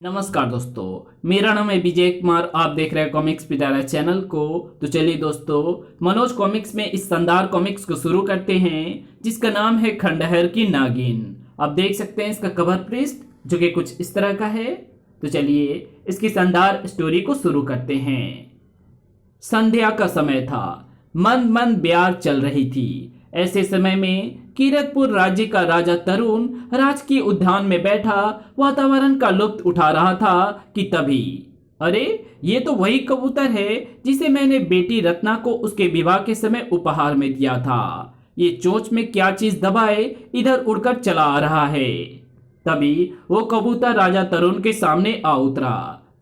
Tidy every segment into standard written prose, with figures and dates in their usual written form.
नमस्कार दोस्तों, मेरा नाम है विजय कुमार। आप देख रहे हैं कॉमिक्स पिटारा चैनल को। तो चलिए दोस्तों, मनोज कॉमिक्स में इस शानदार कॉमिक्स को शुरू करते हैं जिसका नाम है खंडहर की नागिन। आप देख सकते हैं इसका कवर पृष्ठ जो कि कुछ इस तरह का है। तो चलिए इसकी शानदार स्टोरी को शुरू करते हैं। संध्या का समय था, मंद मंद ब्यार चल रही थी। ऐसे समय में कीरतपुर राज्य का राजा तरुण राजकीय उद्यान में बैठा वातावरण का लुत्फ उठा रहा था कि तभी अरे, ये तो वही कबूतर है जिसे मैंने बेटी रत्ना को उसके विवाह के समय उपहार में दिया था। ये चोंच में क्या चीज दबाए इधर उड़कर चला आ रहा है। तभी वो कबूतर राजा तरुण के सामने आ उतरा।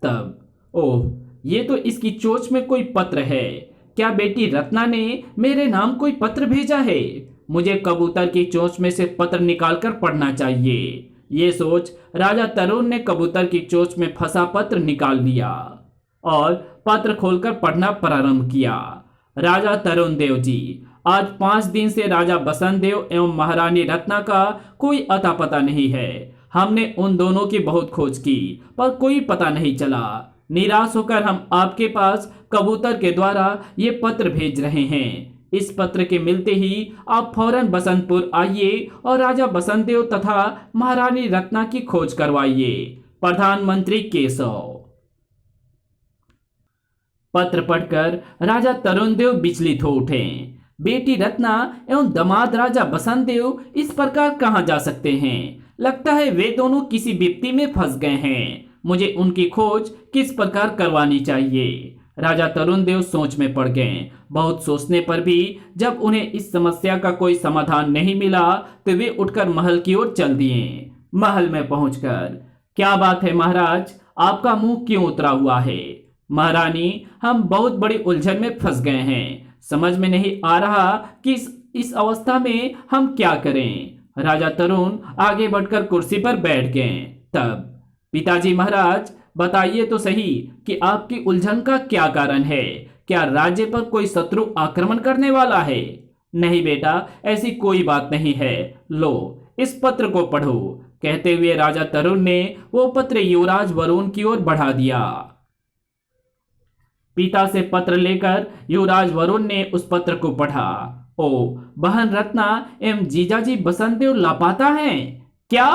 तब ओह, ये तो इसकी चोंच में कोई पत्र है। क्या बेटी रत्ना ने मेरे नाम कोई पत्र भेजा है? मुझे कबूतर की चोंच में से पत्र निकालकर पढ़ना चाहिए। ये सोच राजा तरुण ने कबूतर की चोंच में फंसा पत्र निकाल लिया और पत्र खोलकर पढ़ना प्रारंभ किया। राजा तरुण देव जी, आज 5 दिन से राजा बसंत देव एवं महारानी रत्ना का कोई अता पता नहीं है। हमने उन दोनों की बहुत खोज की पर कोई पता नहीं चला। निराश होकर हम आपके पास कबूतर के द्वारा ये पत्र भेज रहे हैं। इस पत्र के मिलते ही आप फौरन बसंतपुर आइए और राजा बसंत देव तथा महारानी रत्ना की खोज करवाइए। प्रधानमंत्री केशव। पत्र पढ़कर राजा तरुण देव विचलित हो उठे। बेटी रत्ना एवं दामाद राजा बसंत देव इस प्रकार कहां जा सकते हैं? लगता है वे दोनों किसी विपत्ति में फंस गए हैं। मुझे उनकी खोज किस प्रकार करवानी चाहिए? राजा तरुण देव सोच में पड़ गए। बहुत सोचने पर भी जब उन्हें इस समस्या का कोई समाधान नहीं मिला तो वे उठकर महल की ओर चल दिए। महल में पहुंचकर, क्या बात है महाराज, आपका मुंह क्यों उतरा हुआ है? महारानी, हम बहुत बड़ी उलझन में फंस गए हैं। समझ में नहीं आ रहा कि इस अवस्था में हम क्या करें। राजा तरुण आगे बढ़कर कुर्सी पर बैठ गए। तब पिताजी महाराज, बताइए तो सही कि आपकी उलझन का क्या कारण है। क्या राज्य पर कोई शत्रु आक्रमण करने वाला है? नहीं बेटा, ऐसी कोई बात नहीं है। लो, इस पत्र को पढ़ो। कहते हुए राजा तरुण ने वो पत्र युवराज वरुण की ओर बढ़ा दिया। पिता से पत्र लेकर युवराज वरुण ने उस पत्र को पढ़ा। ओ, बहन रत्ना एवं जीजाजी बसंत देव लापता हैं क्या?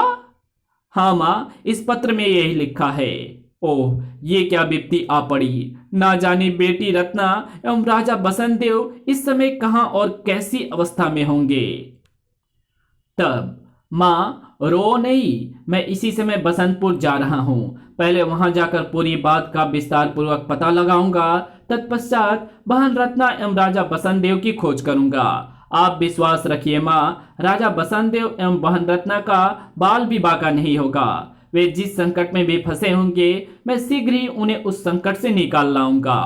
हाँ माँ, इस पत्र में यही लिखा है। ओह, ये क्या विपत्ति आ पड़ी। ना जाने बेटी रत्ना एवं राजा बसंत देव इस समय कहां और कैसी अवस्था में होंगे। तब माँ, रो नहीं, मैं इसी समय बसंतपुर जा रहा हूँ। पहले वहां जाकर पूरी बात का विस्तार पूर्वक पता लगाऊंगा। तत्पश्चात बहन रत्ना एवं राजा बसंत देव की खोज करूंगा। आप विश्वास रखिए माँ, राजा बसंत देव एवं बहन रत्ना का बाल विवाह का नहीं होगा। वे जिस संकट में भी फंसे होंगे, मैं शीघ्र ही उन्हें उस संकट से निकाल लाऊंगा।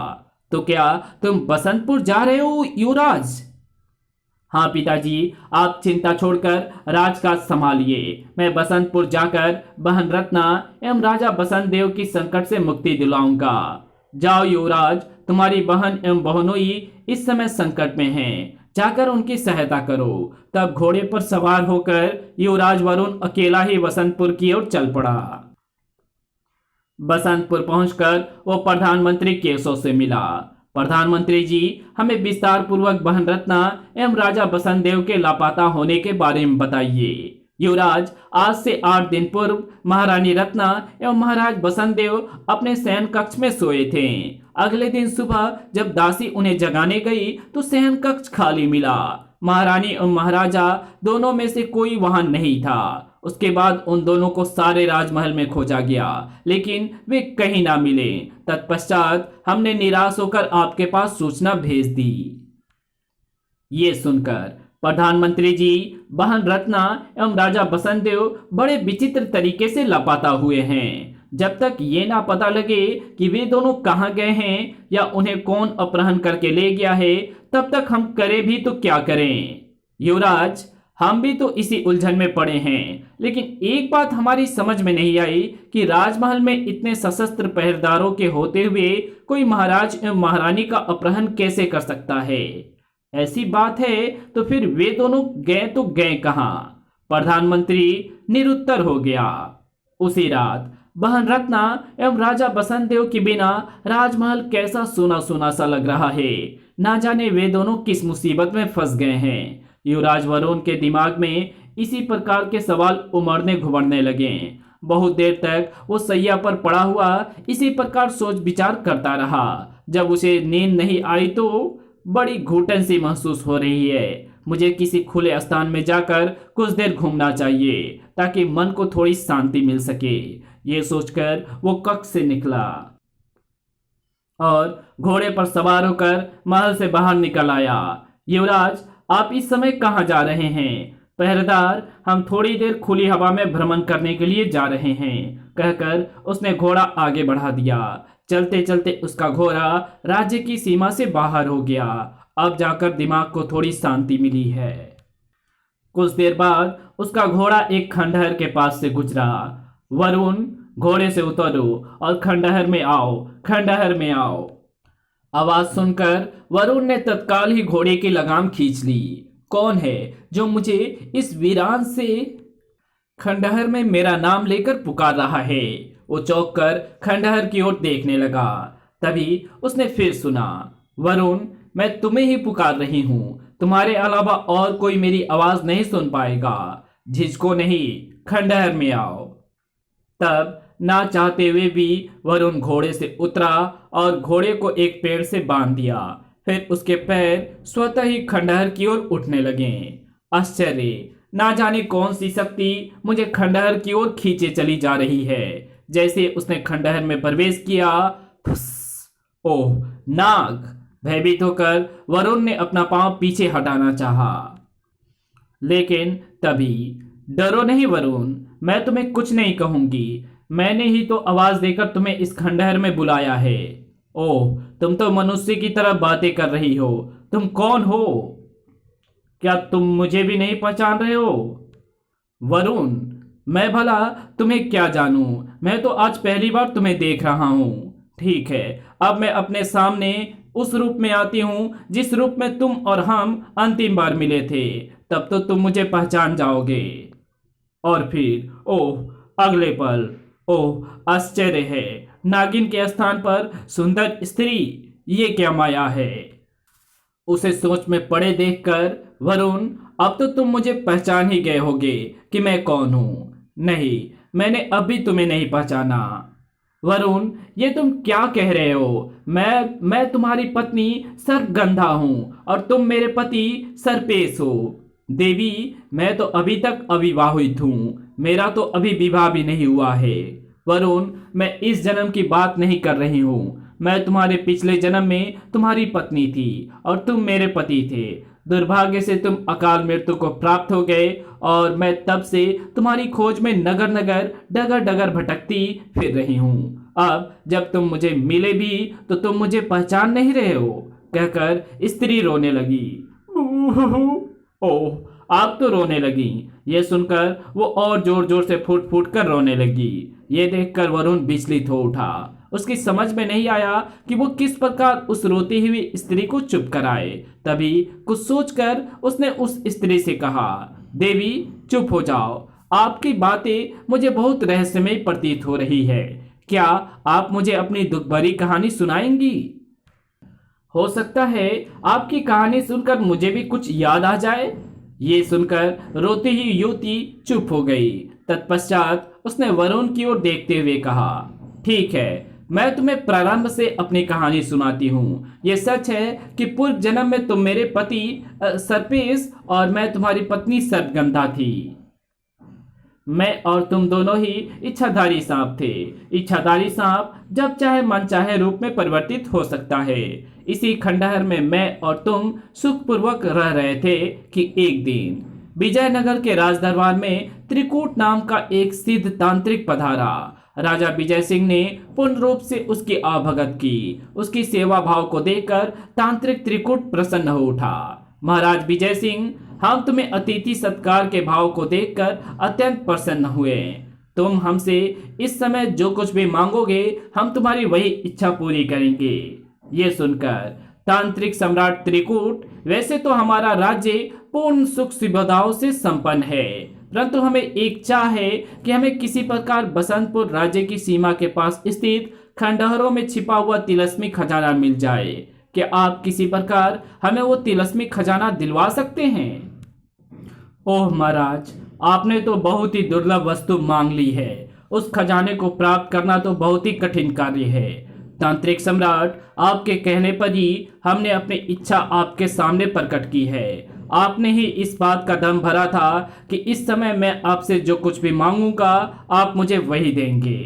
तो क्या तुम बसंतपुर जा रहे हो युवराज? हाँ पिताजी, आप चिंता छोड़कर राजकाज संभालिए। मैं बसंतपुर जाकर बहन रत्ना एवं राजा बसंत देव की संकट से मुक्ति दिलाऊंगा। जाओ युवराज, तुम्हारी बहन एवं बहनोई इस समय संकट में हैं। जाकर उनकी सहायता करो। तब घोड़े पर सवार होकर युवराज वरुण अकेला ही बसंतपुर की ओर चल पड़ा। बसंतपुर पहुंचकर वो प्रधानमंत्री केशव से मिला। प्रधानमंत्री जी, हमें विस्तार पूर्वक बहन रत्ना एवं राजा बसंत देव के लापता होने के बारे में बताइए। युवराज, आज से 8 दिन पूर्व महारानी रत्ना एवं महाराज बसंत देव अपने शयन कक्ष में सोए थे। अगले दिन सुबह जब दासी उन्हें जगाने गई तो शयन कक्ष खाली मिला। महारानी एवं महाराजा दोनों में से कोई वहां नहीं था। उसके बाद उन दोनों को सारे राजमहल में खोजा गया, लेकिन वे कहीं ना मिले। तत्पश्चात हमने निराश होकर आपके पास सूचना भेज दी। ये सुनकर प्रधानमंत्री जी, बहन रत्ना एवं राजा बसंत देव बड़े विचित्र तरीके से लापता हुए हैं। जब तक ये ना पता लगे कि वे दोनों कहाँ गए हैं या उन्हें कौन अपहरण करके ले गया है, तब तक हम करें भी तो क्या करें। युवराज, हम भी तो इसी उलझन में पड़े हैं, लेकिन एक बात हमारी समझ में नहीं आई कि राजमहल में इतने सशस्त्र पहरेदारों के होते हुए कोई महाराज एवं महारानी का अपहरण कैसे कर सकता है। ऐसी बात है तो फिर वे दोनों गए तो गए कहां? प्रधानमंत्री निरुत्तर हो गया। उसी रात बहन रत्ना एवं राजा बसंत देव के बिना राजमहल कैसा सूना सूना सा लग रहा है। ना जाने वे दोनों किस मुसीबत में फंस गए हैं। युवराज वरुण के दिमाग में इसी प्रकार के सवाल उमड़ने घुमड़ने लगे। बहुत देर तक वो सैया पर पड़ा हुआ इसी प्रकार सोच विचार करता रहा। जब उसे नींद नहीं आई तो बड़ी घुटन सी महसूस हो रही है। मुझे किसी खुले स्थान में जाकर कुछ देर घूमना चाहिए ताकि मन को थोड़ी शांति मिल सके। ये सोचकर वो कक्ष से निकला और घोड़े पर सवार होकर महल से बाहर निकल आया। युवराज, आप इस समय कहाँ जा रहे हैं? पहरेदार, हम थोड़ी देर खुली हवा में भ्रमण करने के लिए जा रहे हैं, कहकर उसने घोड़ा आगे बढ़ा दिया। चलते चलते उसका घोड़ा राज्य की सीमा से बाहर हो गया। अब जाकर दिमाग को थोड़ी शांति मिली है। कुछ देर बाद उसका घोड़ा एक खंडहर के पास से गुजरा। वरुण, घोड़े से उतरो और खंडहर में आओ, खंडहर में आओ। आवाज सुनकर वरुण ने तत्काल ही घोड़े की लगाम खींच ली। कौन है जो मुझे इस वीरान से खंडहर में मेरा नाम लेकर पुकार रहा है? वो चौंक कर खंडहर की ओर देखने लगा। तभी उसने फिर सुना, वरुण, मैं तुम्हें ही पुकार रही हूं। तुम्हारे अलावा और कोई मेरी आवाज नहीं सुन पाएगा। झिझको नहीं, खंडहर में आओ। तब ना चाहते हुए भी वरुण घोड़े से उतरा और घोड़े को एक पेड़ से बांध दिया। फिर उसके पैर स्वतः ही खंडहर की ओर उठने लगे। आश्चर्य, ना जाने कौन सी शक्ति मुझे खंडहर की ओर खींचे चली जा रही है। जैसे उसने खंडहर में प्रवेश किया, फुस, ओह नाग! भयभीत होकर वरुण ने अपना पांव पीछे हटाना चाहा, लेकिन तभी, डरो नहीं वरुण, मैं तुम्हें कुछ नहीं कहूंगी। मैंने ही तो आवाज देकर तुम्हें इस खंडहर में बुलाया है। ओह, तुम तो मनुष्य की तरह बातें कर रही हो। तुम कौन हो? क्या तुम मुझे भी नहीं पहचान रहे हो? वरुण, मैं भला तुम्हें क्या जानूं? मैं तो आज पहली बार तुम्हें देख रहा हूं। ठीक है, अब मैं अपने सामने उस रूप में आती हूं जिस रूप में तुम और हम अंतिम बार मिले थे। तब तो तुम मुझे पहचान जाओगे। और फिर ओह अगले पल, ओह आश्चर्य है, नागिन के स्थान पर सुंदर स्त्री, ये क्या माया है? उसे सोच में पड़े देखकर वरुण, अब तो तुम मुझे पहचान ही गए होगे कि मैं कौन हूं। नहीं, मैंने अभी तुम्हें नहीं पहचाना। वरुण, ये तुम क्या कह रहे हो? मैं तुम्हारी पत्नी सर्पगंधा हूं और तुम मेरे पति सर्पेश हो। देवी, मैं तो अभी तक अविवाहित हूं। मेरा तो अभी विवाह भी नहीं हुआ है। वरुण, मैं इस जन्म की बात नहीं कर रही हूँ। मैं तुम्हारे पिछले जन्म में तुम्हारी पत्नी थी और तुम मेरे पति थे। दुर्भाग्य से तुम अकाल मृत्यु को प्राप्त हो गए और मैं तब से तुम्हारी खोज में नगर नगर डगर डगर भटकती फिर रही हूँ। अब जब तुम मुझे मिले भी तो तुम मुझे पहचान नहीं रहे हो, कहकर स्त्री रोने लगी। ओह, आप तो रोने लगी। ये सुनकर वो और जोर जोर से फूट फूट कर रोने लगी। ये देखकर वरुण विचलित हो उठा। उसकी समझ में नहीं आया कि वो किस प्रकार उस रोती हुई स्त्री को चुप कराए। तभी कुछ सोचकर उसने उस स्त्री से कहा, देवी चुप हो जाओ, आपकी बातें मुझे बहुत रहस्यमय प्रतीत हो रही है। क्या आप मुझे अपनी दुख भरी कहानी सुनाएंगी? हो सकता है आपकी कहानी सुनकर मुझे भी कुछ याद आ जाए। ये सुनकर रोती हुई युवती चुप हो गई। तत्पश्चात उसने वरुण की ओर देखते हुए कहा, ठीक है, मैं तुम्हें प्रारंभ से अपनी कहानी सुनाती हूँ। ये सच है कि पूर्व जन्म में तुम मेरे पति सर्पेश और मैं तुम्हारी पत्नी सर्पगंधा थी। मैं और तुम दोनों ही इच्छाधारी सांप थे। इच्छाधारी सांप जब चाहे मन चाहे रूप में परिवर्तित हो सकता है। इसी खंडहर में मैं और तुम सुखपूर्वक रह रहे थे कि एक दिन विजयनगर के राजदरबार में त्रिकूट नाम का एक सिद्ध तांत्रिक पधारा। राजा विजय सिंह ने पूर्ण रूप से उसकी आवभगत की। उसकी सेवा भाव को देखकर तांत्रिक त्रिकूट प्रसन्न हो उठा। महाराज विजय सिंह, हम तुम्हें अतिथि सत्कार के भाव को देखकर अत्यंत प्रसन्न हुए। तुम हमसे इस समय जो कुछ भी मांगोगे हम तुम्हारी वही इच्छा पूरी करेंगे। ये सुनकर तांत्रिक सम्राट त्रिकूट, वैसे तो हमारा राज्य पूर्ण सुख सुविधाओं से संपन्न है, परंतु हमें एक चाह है कि हमें किसी प्रकार बसंतपुर राज्य की सीमा के पास स्थित खंडहरों में छिपा हुआ तिलस्मी खजाना मिल जाए। क्या आप किसी प्रकार हमें वो तिलस्मी खजाना दिलवा सकते हैं? ओह महाराज, आपने तो बहुत ही दुर्लभ वस्तु मांग ली है। उस खजाने को प्राप्त करना तो बहुत ही कठिन कार्य है। तांत्रिक सम्राट, आपके कहने पर ही हमने अपनी इच्छा आपके सामने प्रकट की है। आपने ही इस बात का दम भरा था कि इस समय मैं आपसे जो कुछ भी मांगूंगा आप मुझे वही देंगे।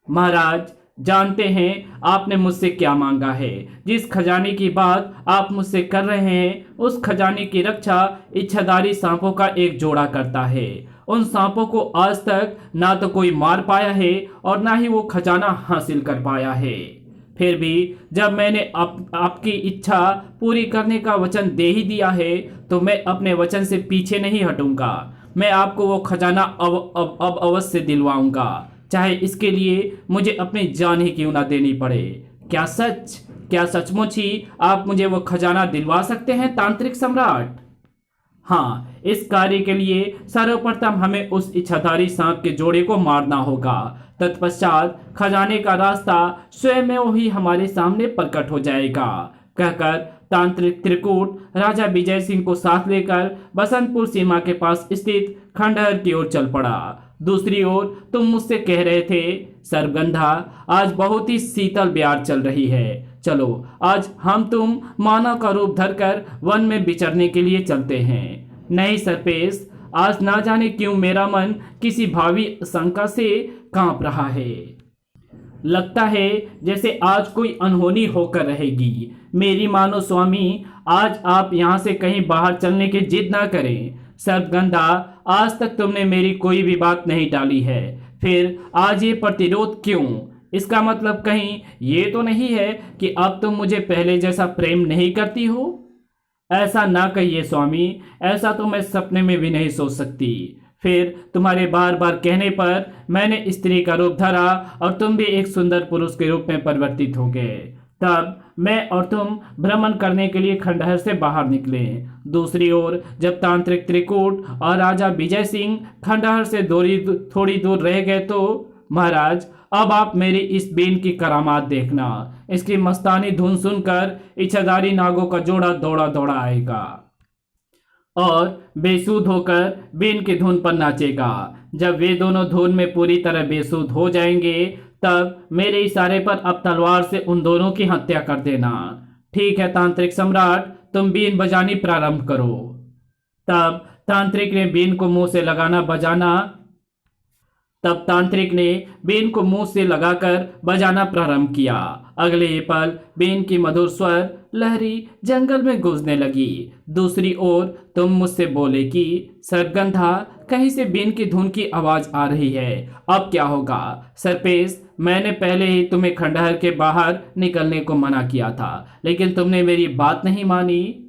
महाराज, जानते हैं आपने मुझसे क्या मांगा है। जिस खजाने की बात आप मुझसे कर रहे हैं उस खजाने की रक्षा इच्छाधारी सांपों का एक जोड़ा करता है। उन सांपों को आज तक ना तो कोई मार पाया है और ना ही वो खजाना हासिल कर पाया है। फिर भी जब मैंने आपकी इच्छा पूरी करने का वचन दे ही दिया है तो मैं अपने वचन से पीछे नहीं हटूंगा। मैं आपको वो खजाना अब अवश्य दिलवाऊंगा, चाहे इसके लिए मुझे अपनी जान ही क्यों ना देनी पड़े। क्या सचमुच ही आप मुझे वो खजाना दिलवा सकते हैं तांत्रिक सम्राट? हाँ, इस कार्य के लिए सर्वप्रथम हमें उस इच्छाधारी सांप के जोड़े को मारना होगा। तत्पश्चात खजाने का रास्ता स्वयं ही हमारे सामने प्रकट हो जाएगा। कहकर तांत्रिक त्रिकूट राजा विजय सिंह को साथ लेकर बसंतपुर सीमा के पास स्थित खंडहर की ओर चल पड़ा। दूसरी ओर तुम मुझसे कह रहे थे सर्पगंधा, आज बहुत ही शीतल ब्यार चल रही है। चलो आज हम तुम मानव का रूप धरकर वन में विचरने के लिए चलते हैं। नहीं सरपेश, आज ना जाने क्यों मेरा मन किसी भावी शंका से कांप रहा है। लगता है जैसे आज कोई अनहोनी होकर रहेगी। मेरी मानो स्वामी, आज आप यहाँ से कहीं बाहर चलने की जिद ना करें। सर्पगंधा, आज तक तुमने मेरी कोई भी बात नहीं टाली है, फिर आज ये प्रतिरोध क्यों? इसका मतलब कहीं ये तो नहीं है कि अब तुम मुझे पहले जैसा प्रेम नहीं करती हो? ऐसा ना कहिए स्वामी, ऐसा तो मैं सपने में भी नहीं सोच सकती। फिर तुम्हारे बार बार कहने पर मैंने स्त्री का रूप धरा और तुम भी एक सुंदर पुरुष के रूप में परिवर्तित हो गए। तब मैं और तुम भ्रमण करने के लिए खंडहर से बाहर निकले। दूसरी ओर जब तांत्रिक त्रिकूट और राजा विजय सिंह खंडहर से थोड़ी दूर रह गए तो महाराज, अब आप मेरी इस बीन की करामात देखना। इसकी मस्तानी धुन सुनकर इच्छाधारी नागों का जोड़ा दौड़ा दौड़ा आएगा और बेसुध होकर बीन की धुन पर नाचेगा। जब वे दोनों धुन में पूरी तरह बेसुध हो जाएंगे तब मेरे इशारे पर अब तलवार से उन दोनों की हत्या कर देना। ठीक है तांत्रिक सम्राट, तुम बीन बजानी प्रारंभ करो। तब तांत्रिक ने बीन को मुंह से लगाकर बजाना प्रारंभ किया। अगले ही पल बीन की मधुर स्वर लहरी जंगल में गूंजने लगी। दूसरी ओर तुम मुझसे बोले कि सर्पगंधा, कहीं से बीन की धुन की आवाज आ रही है, अब क्या होगा? सरपेश, मैंने पहले ही तुम्हें खंडहर के बाहर निकलने को मना किया था, लेकिन तुमने मेरी बात नहीं मानी।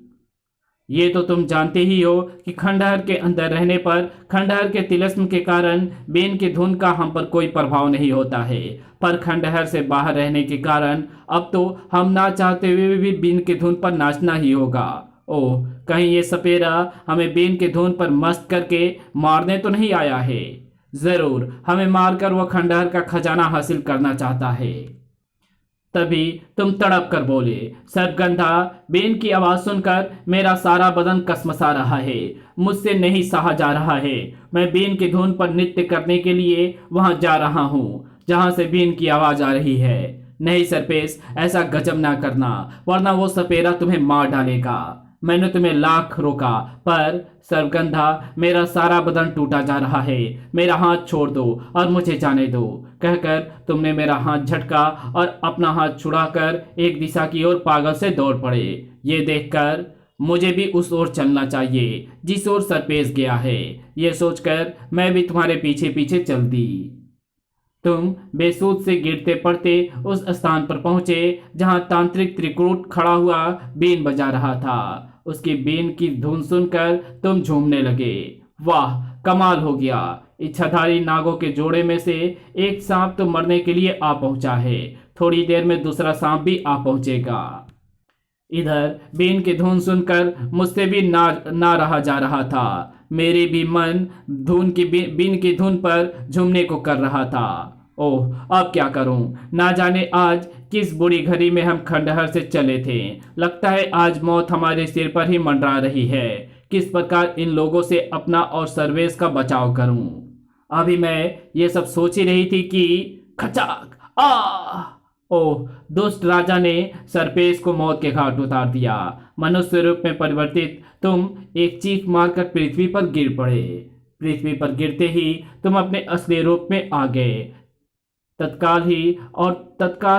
ये तो तुम जानते ही हो कि खंडहर के अंदर रहने पर खंडहर के तिलस्म के कारण बीन की धुन का हम पर कोई प्रभाव नहीं होता है, पर खंडहर से बाहर रहने के कारण अब तो हम ना चाहते हुए भी बीन की धुन पर नाचना ही होगा। ओह, कहीं ये सपेरा हमें बीन की धुन पर मस्त करके मारने तो नहीं आया है? जरूर हमें मारकर वह खंडहर का खजाना हासिल करना चाहता है। तभी तुम तड़प कर बोले, सर्पगंधा, बीन की आवाज सुनकर मेरा सारा बदन कसमसा रहा है, मुझसे नहीं सहा जा रहा है। मैं बीन की धुन पर नृत्य करने के लिए वहां जा रहा हूँ जहां से बीन की आवाज आ रही है। नहीं सरपेश, ऐसा गजब ना करना, वरना वो सपेरा तुम्हें मार डालेगा। मैंने तुम्हें लाख रोका, पर सर्पगंधा, मेरा सारा बदन टूटा जा रहा है। मेरा हाथ छोड़ दो और मुझे जाने दो। कहकर तुमने मेरा हाथ झटका और अपना हाथ छुड़ाकर एक दिशा की ओर पागल से दौड़ पड़े। ये देखकर मुझे भी उस ओर चलना चाहिए जिस ओर सरपेश गया है। ये सोचकर मैं भी तुम्हारे पीछे पीछे चल दी। तुम बेसुध से गिरते पड़ते उस स्थान पर पहुंचे जहां तांत्रिक त्रिकूट खड़ा हुआ बीन बजा रहा था। उसकी बीन की धुन सुनकर तुम झूमने लगे। वाह, कमाल हो गया। इच्छाधारी नागों के जोड़े में से एक सांप तो मरने के लिए आ पहुंचा है, थोड़ी देर में दूसरा सांप भी आ पहुंचेगा। इधर बीन की धुन सुनकर मुझसे भी ना रहा जा रहा था। मेरी भी मन धुन की बिन की धुन पर झूमने को कर रहा था। ओह, अब क्या करूं? ना जाने आज किस बुरी घड़ी में हम खंडहर से चले थे। लगता है आज मौत हमारे सिर पर ही मंडरा रही है। किस प्रकार इन लोगों से अपना और सर्वेश का बचाव करूं? अभी मैं ये सब सोच ही रही थी कि खचाक आ ओह, दुष्ट राजा ने सर्पेश को मौत के घाट उतार दिया। मनुष्य रूप में परिवर्तित तुम एक चीख मारकर पृथ्वी पर गिर पड़े। पृथ्वी पर गिरते ही तुम अपने असली रूप में आ गए। तत्काल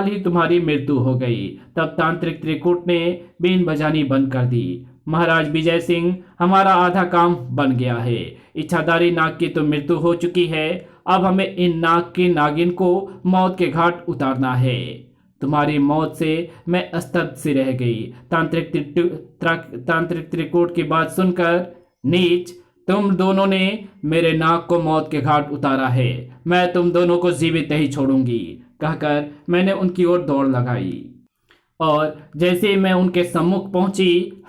ही तुम्हारी मृत्यु हो गई। तब तांत्रिक त्रिकूट ने बीन बजानी बंद कर दी। महाराज विजय सिंह, हमारा आधा काम बन गया है। इच्छाधारी नाग की तो मृत्यु हो चुकी है। अब हमें इन नाग की नागिन को मौत के घाट उतारना है। तुम्हारी मौत से मैं स्तब्ध सी रह गई। तांत्रिक त्रिकूट की बात सुनकर, नीच, तुम दोनों ने मेरे नाग को मौत के घाट उतारा है। मैं तुम दोनों को जीवित नहीं छोड़ूंगी, कहकर मैंने उनकी ओर दौड़ लगाई। और जैसे ही मैं उनके सम्मुख पहुंची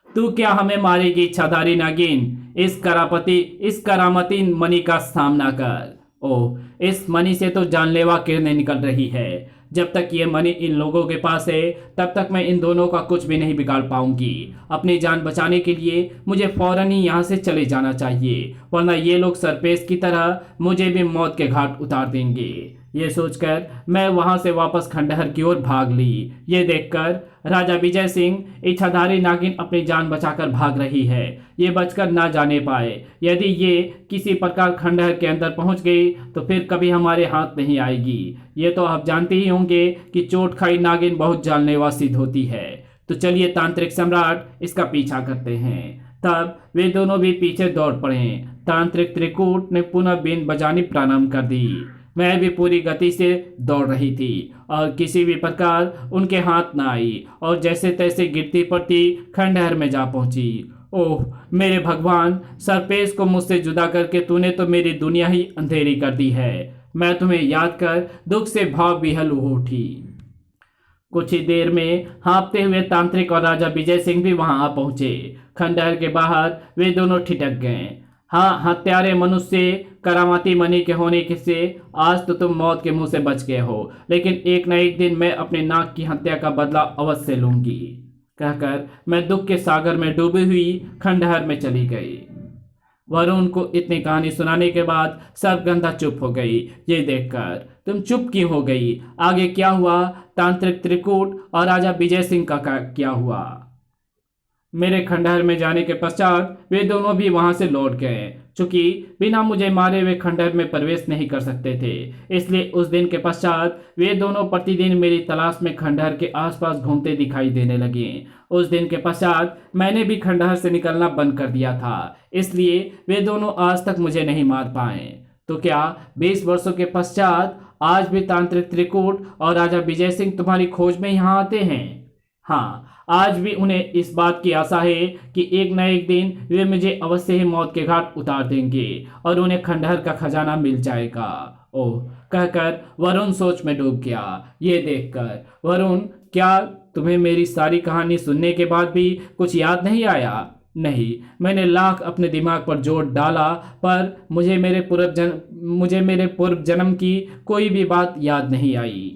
तू क्या हमें मारेगी इच्छाधारी नागिन? इस करामती मणि का सामना कर। ओह, इस मणि से तो जानलेवा किरणें निकल रही है। जब तक ये मणि इन लोगों के पास है तब तक मैं इन दोनों का कुछ भी नहीं बिगाड़ पाऊंगी। अपनी जान बचाने के लिए मुझे फौरन ही यहाँ से चले जाना चाहिए, वरना ये लोग सर्पेश की तरह मुझे भी मौत के घाट उतार देंगे। ये सोचकर मैं वहां से वापस खंडहर की ओर भाग ली। ये देखकर राजा विजय सिंह, इच्छाधारी नागिन अपनी जान बचाकर भाग रही है, ये बचकर ना जाने पाए। यदि ये किसी प्रकार खंडहर के अंदर पहुंच गई तो फिर कभी हमारे हाथ नहीं आएगी। ये तो आप जानते ही होंगे कि चोट खाई नागिन बहुत जानलेवा सिद्ध होती है। तो चलिए तांत्रिक सम्राट, इसका पीछा करते हैं। तब वे दोनों भी पीछे दौड़ पड़े। तांत्रिक त्रिकूट ने पुनः बीन बजानी प्रारंभ कर दी। मैं भी पूरी गति से दौड़ रही थी और किसी भी प्रकार उनके हाथ न आई और जैसे तैसे गिरती पड़ती खंडहर में जा पहुंची। ओह मेरे भगवान, सर्पेश को मुझसे जुदा करके तूने तो मेरी दुनिया ही अंधेरी कर दी है। मैं तुम्हें याद कर दुख से भाव विह्वल हो उठी। कुछ ही देर में हाँफते हुए तांत्रिक और राजा विजय सिंह भी वहां आ पहुंचे। खंडहर के बाहर वे दोनों ठिठक गए। हाँ, हत्यारे मनुष्य, करामाती मणि के होने से आज तो तुम मौत के मुंह से बच गए हो, लेकिन एक न एक दिन मैं अपने नाग की हत्या का बदला अवश्य लूंगी, कहकर मैं दुख के सागर में डूबी हुई खंडहर में चली गई। वरुण को इतनी कहानी सुनाने के बाद सब गंधा चुप हो गई। ये देखकर तुम चुप क्यों हो गई? आगे क्या हुआ? तांत्रिक त्रिकूट और राजा विजय सिंह का क्या हुआ? मेरे खंडहर में जाने के पश्चात वे दोनों भी वहां से लौट गए। चूंकि बिना मुझे मारे वे खंडहर में प्रवेश नहीं कर सकते थे, इसलिए उस दिन के पश्चात वे दोनों प्रतिदिन मेरी तलाश में खंडहर के आसपास घूमते दिखाई देने लगे। उस दिन के पश्चात मैंने भी खंडहर से निकलना बंद कर दिया था, इसलिए वे दोनों आज तक मुझे नहीं मार पाए। तो क्या 20 वर्षों के पश्चात आज भी तांत्रिक त्रिकूट और राजा विजय सिंह तुम्हारी खोज में यहाँ आते हैं? हाँ, आज भी उन्हें इस बात की आशा है कि एक न एक दिन वे मुझे अवश्य ही मौत के घाट उतार देंगे और उन्हें खंडहर का खजाना मिल जाएगा। ओह, कहकर वरुण सोच में डूब गया। ये देखकर वरुण, क्या तुम्हें मेरी सारी कहानी सुनने के बाद भी कुछ याद नहीं आया? नहीं, मैंने लाख अपने दिमाग पर जोर डाला, पर मुझे मेरे पूर्व जन्म की कोई भी बात याद नहीं आई।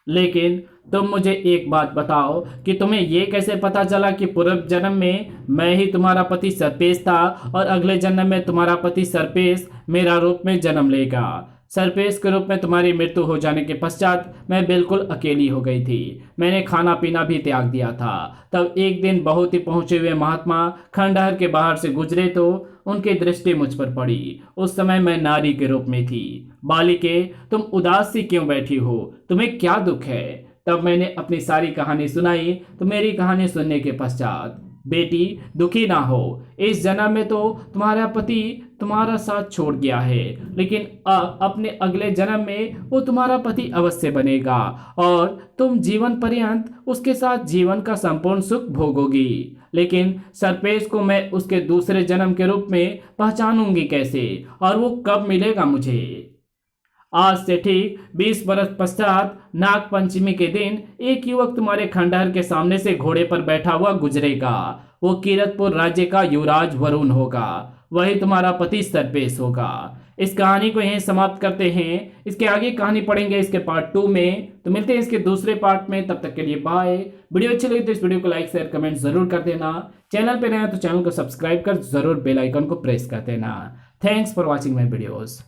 लेकिन तुम मुझे एक बात बताओ कि तुम्हें ये कैसे पता चला कि पूर्व जन्म में मैं ही तुम्हारा पति सर्पेश था और अगले जन्म में तुम्हारा पति सर्पेश मेरा रूप में जन्म लेगा? सर्पेश के रूप में तुम्हारी मृत्यु हो जाने के पश्चात मैं बिल्कुल अकेली हो गई थी। मैंने खाना पीना भी त्याग दिया था। तब एक दिन बहुत ही पहुंचे हुए महात्मा खंडहर के बाहर से गुजरे तो उनकी दृष्टि मुझ पर पड़ी। उस समय मैं नारी के रूप में थी। बालिके, तुम उदास सी क्यों बैठी हो? तुम्हें क्या दुख है? तब मैंने अपनी सारी कहानी सुनाई। तो मेरी कहानी सुनने के पश्चात, बेटी दुखी ना हो, इस जन्म में तो तुम्हारा पति तुम्हारा साथ छोड़ गया है, लेकिन अपने अगले जन्म में वो तुम्हारा पति अवश्य बनेगा और तुम जीवन पर्यंत उसके साथ जीवन का संपूर्ण सुख भोगोगी। लेकिन सर्पेश को मैं उसके दूसरे जन्म के रूप में पहचानूंगी कैसे, और वो कब मिलेगा मुझे? आज से ठीक 20 वर्ष पश्चात नाग पंचमी के दिन एक युवक तुम्हारे खंडहर के सामने से घोड़े पर बैठा हुआ गुजरेगा। वो कीरतपुर राज्य का युवराज वरुण होगा, वही तुम्हारा पति सर्पेश होगा। इस कहानी को यहीं समाप्त करते हैं। इसके आगे कहानी पढ़ेंगे इसके पार्ट 2 में। तो मिलते हैं इसके दूसरे पार्ट में, तब तक के लिए बाय। वीडियो अच्छी लगी तो इस वीडियो को लाइक शेयर कमेंट जरूर कर देना। चैनल पे नया तो चैनल को सब्सक्राइब कर जरूर बेल आइकन को प्रेस कर देना। Thanks for watching my videos.